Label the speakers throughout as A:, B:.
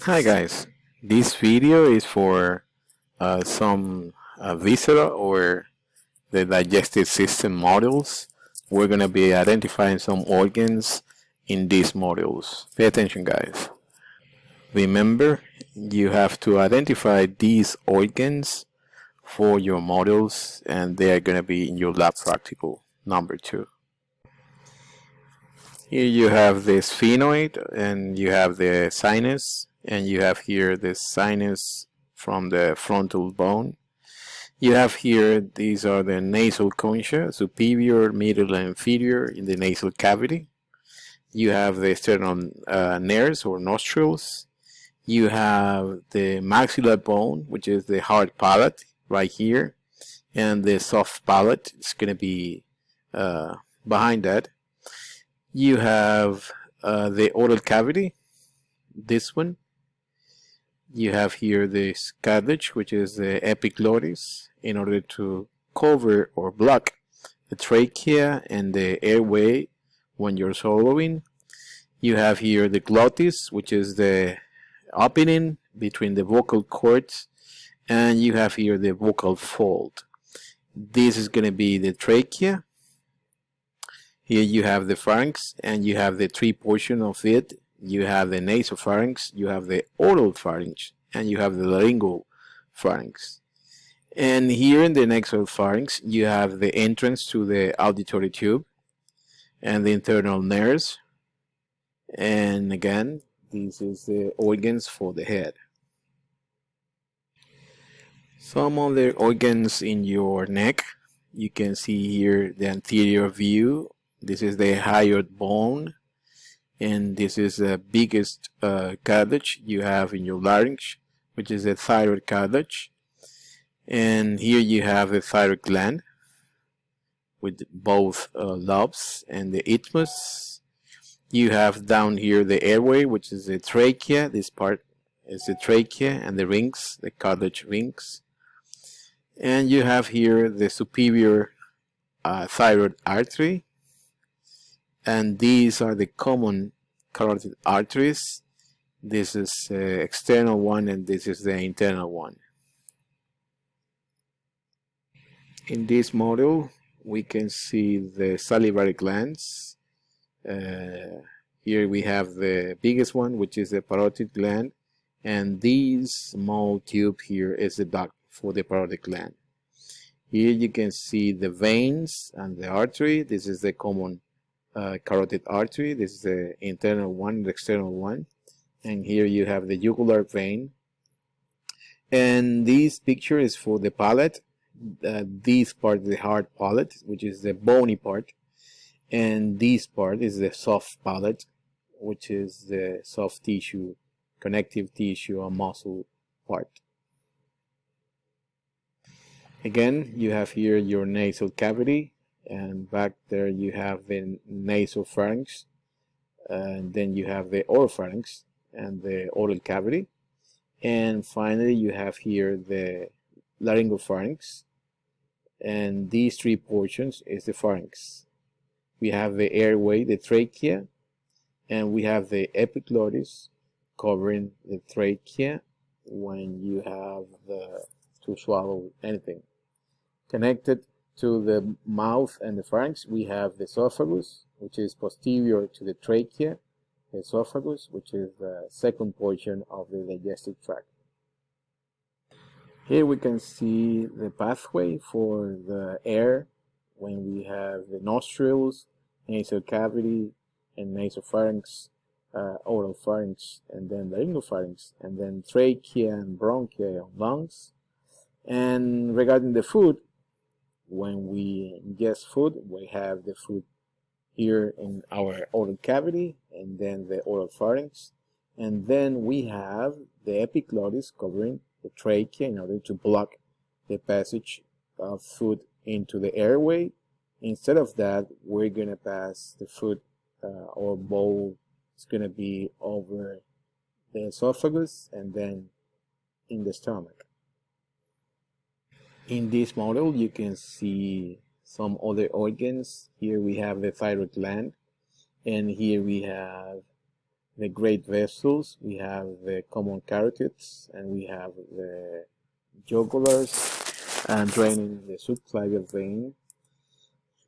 A: Hi guys, this video is for some viscera or the digestive system models. We're going to be identifying some organs in these models. Pay attention guys. Remember, you have to identify these organs for your models and they are going to be in your lab practical number 2. Here you have the sphenoid and you have the sinus, and you have here the sinus from the frontal bone. You have here, these are the nasal concha, superior, middle, and inferior in the nasal cavity. You have the external nares or nostrils. You have the maxillar bone, which is the hard palate right here, and the soft palate is going to be behind that. You have the oral cavity, this one. You have here this cartilage, which is the epiglottis, in order to cover or block the trachea and the airway when you're swallowing. You have here the glottis, which is the opening between the vocal cords, and you have here the vocal fold. This is going to be the trachea. Here you have the pharynx, and you have the three portions of it. You have the nasopharynx, you have the oral pharynx, and you have the laryngeal pharynx. And here in the nasopharynx, you have the entrance to the auditory tube and the internal nares. And again, this is the organs for the head. Some other organs in your neck, you can see here the anterior view. This is the hyoid bone, and this is the biggest cartilage you have in your larynx, which is the thyroid cartilage. And here you have the thyroid gland with both lobes and the isthmus. You have down here the airway, which is the trachea. This part is the trachea and the rings, the cartilage rings. And you have here the superior thyroid artery. And these are the common carotid arteries. This is the external one and this is the internal one. In this model, we can see the salivary glands. Here we have the biggest one, which is the parotid gland, and this small tube here is the duct for the parotid gland. Here you can see the veins and the artery. This is the common carotid artery. This is the internal one, the external one. And here you have the jugular vein. And this picture is for the palate. This part is the hard palate, which is the bony part. And this part is the soft palate, which is the soft tissue, connective tissue or muscle part. Again, you have here your nasal cavity, and back there you have the nasopharynx, and then you have the oropharynx and the oral cavity, and finally you have here the laryngopharynx, and these three portions is the pharynx. We have the airway, the trachea, and we have the epiglottis covering the trachea when you have to swallow anything. Connected to the mouth and the pharynx, we have the esophagus, which is posterior to the trachea, the esophagus, which is the second portion of the digestive tract. Here we can see the pathway for the air when we have the nostrils, nasal cavity, and nasopharynx, oral pharynx, and then laryngopharynx, and then trachea and bronchia and lungs. And regarding the food, when we ingest food, we have the food here in our oral cavity, and then the oral pharynx, and then we have the epiglottis covering the trachea in order to block the passage of food into the airway. Instead of that, we're going to pass the food or bowl. It's going to be over the esophagus and then in the stomach. In this model, you can see some other organs. Here we have the thyroid gland, and here we have the great vessels, we have the common carotids, and we have the jugulars and draining the subclavian vein.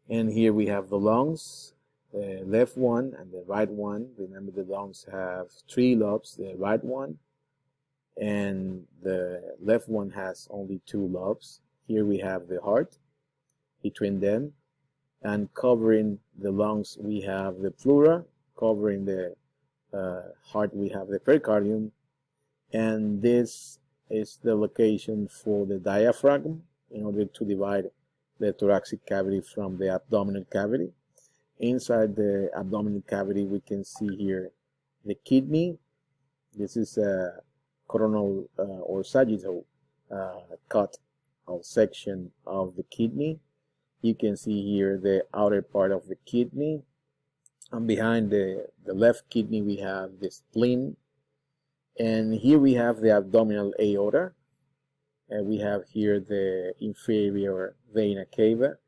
A: And here we have the lungs, the left one and the right one. Remember, the lungs have 3 lobes, the right one, and the left one has only 2 lobes. Here we have the heart between them, and covering the lungs we have the pleura, covering the heart we have the pericardium, and this is the location for the diaphragm in order to divide the thoracic cavity from the abdominal cavity. Inside the abdominal cavity we can see here the kidney. This is a coronal or sagittal cut or section of the kidney. You can see here the outer part of the kidney, and behind the left kidney we have the spleen, and here we have the abdominal aorta, and we have here the inferior vena cava.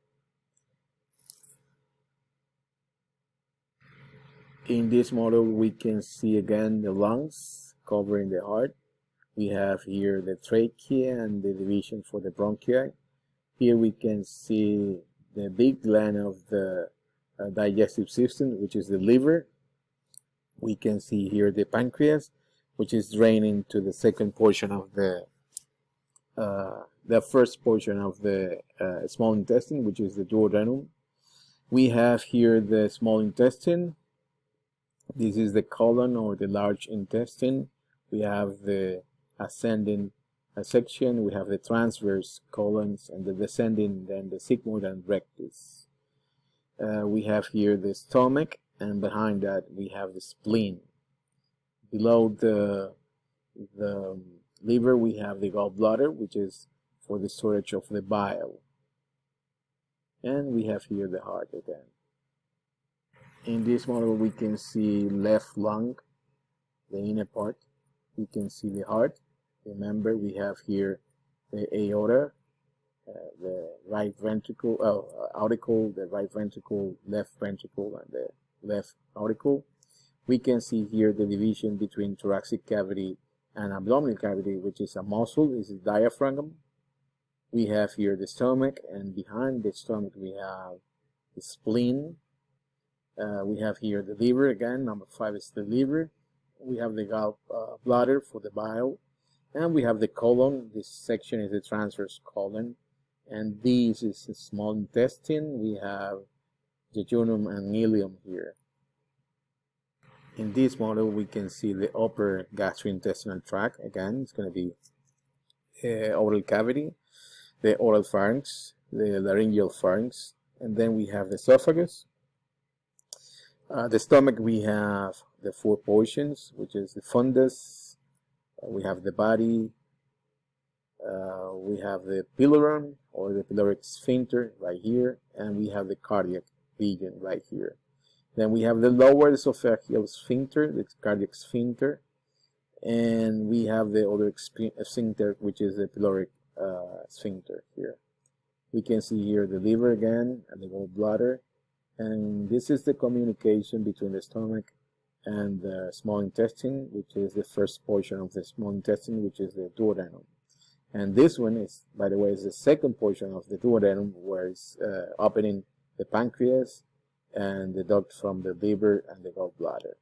A: In this model we can see again the lungs covering the heart. We have here the trachea and the division for the bronchi. Here we can see the big gland of the digestive system, which is the liver. We can see here the pancreas, which is draining to the second portion of the first portion of the small intestine, which is the duodenum. We have here the small intestine. This is the colon or the large intestine. We have the ascending section, we have the transverse colons, and the descending, then the sigmoid and rectus. We have here the stomach, and behind that we have the spleen. Below the liver we have the gallbladder, which is for the storage of the bile. And we have here the heart again. In this model we can see left lung, the inner part. We can see the heart. Remember, we have here the aorta, the right ventricle, auricle, the right ventricle, left ventricle, and the left auricle. We can see here the division between thoracic cavity and abdominal cavity, which is a muscle. This is diaphragm. We have here the stomach, and behind the stomach we have the spleen. We have here the liver again. Number 5 is the liver. We have the gallbladder for the bile, and we have the colon. This section is the transverse colon, and this is the small intestine. We have jejunum and ileum here. In this model we can see the upper gastrointestinal tract. Again, it's going to be oral cavity, the oral pharynx, the laryngeal pharynx, and then we have the esophagus. The stomach, we have the 4 portions, which is the fundus, we have the body, we have the pylorus or the pyloric sphincter right here, and we have the cardiac region right here. Then we have the lower esophageal sphincter, the cardiac sphincter, and we have the other sphincter, which is the pyloric sphincter here. We can see here the liver again and the gallbladder. And this is the communication between the stomach and the small intestine, which is the first portion of the small intestine, which is the duodenum. And this one is, by the way, is the second portion of the duodenum, where it's opening the pancreas and the duct from the liver and the gallbladder.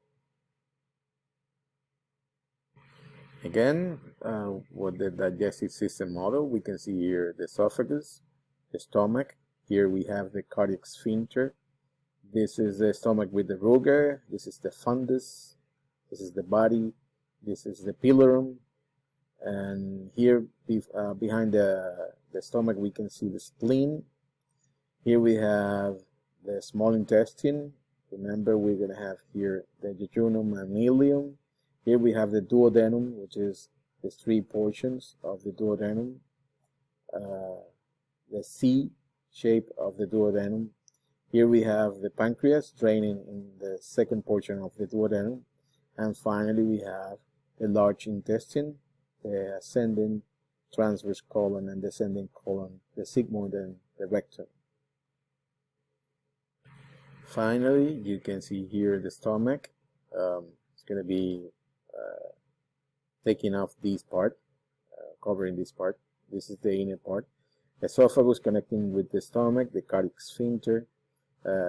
A: Again, with the digestive system model, we can see here the esophagus, the stomach. Here we have the cardiac sphincter. This is the stomach with the ruga. This is the fundus. This is the body. This is the pylorus. And here behind the stomach we can see the spleen. Here we have the small intestine. Remember, we're going to have here the jejunum and ileum. Here we have the duodenum, which is the 3 portions of the duodenum. The C shape of the duodenum. Here we have the pancreas draining in the second portion of the duodenum. And finally we have the large intestine, the ascending transverse colon and descending colon, the sigmoid and the rectum. Finally, you can see here the stomach. It's going to be taking off this part, covering this part. This is the inner part. Esophagus connecting with the stomach, the cardiac sphincter.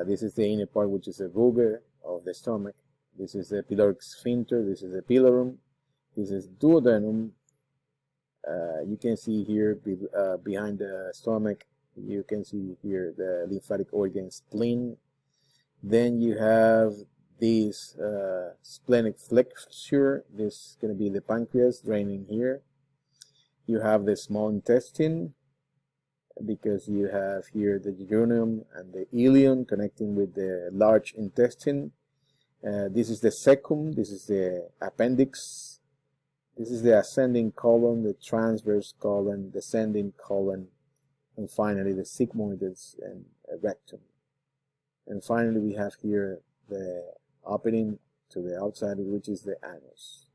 A: This is the inner part, which is the vulva of the stomach. This is the pyloric sphincter. This is the pylorus. This is duodenum. You can see here behind the stomach, you can see here the lymphatic organ spleen. Then you have this splenic flexure. This is going to be the pancreas draining here. You have the small intestine, because you have here the duodenum and the ileum connecting with the large intestine. This is the cecum. This is the appendix. This is the ascending colon, the transverse colon, descending colon, and finally the sigmoids and rectum. And finally we have here the opening to the outside, which is the anus.